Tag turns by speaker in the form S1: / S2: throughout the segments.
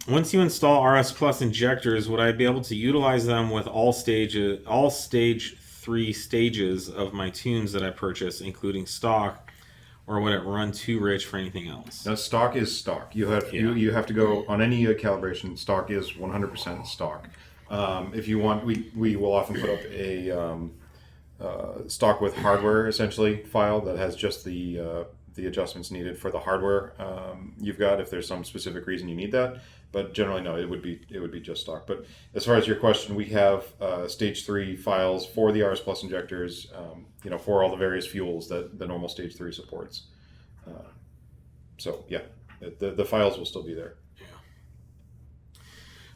S1: once you install RS Plus injectors, would I be able to utilize them with all stage 3 stages of my tunes that I purchase, including stock, or would it run too rich for anything else?
S2: Now, stock is stock.
S1: Yeah.
S2: You have to go on any calibration. Stock is 100% stock. If you want, we will often put up a stock with hardware essentially file that has just the adjustments needed for the hardware you've got. If there's some specific reason you need that, but generally no, it would be just stock. But as far as your question, we have stage 3 files for the RS Plus injectors. For all the various fuels that the normal stage 3 supports. So yeah, the files will still be there.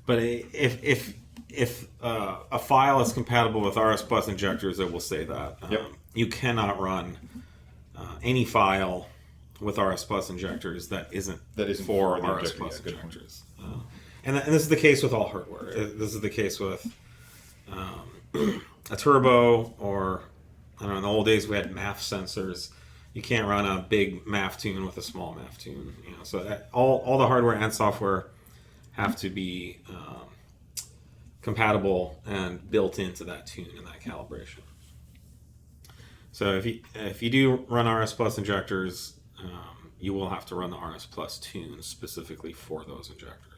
S1: But if a file is compatible with RS Plus injectors, it will say that.
S2: Yep.
S1: You cannot run any file with RS Plus injectors that isn't for
S2: the
S1: RS
S2: injector.
S1: Plus
S2: Yeah,
S1: injectors. And this is the case with all hardware. This is the case with a turbo, or I don't know, in the old days we had MAF sensors. You can't run a big MAF tune with a small MAF tune. So all the hardware and software have to be compatible and built into that tune and that calibration. So if you do run RS Plus injectors, you will have to run the RS Plus tunes specifically for those injectors.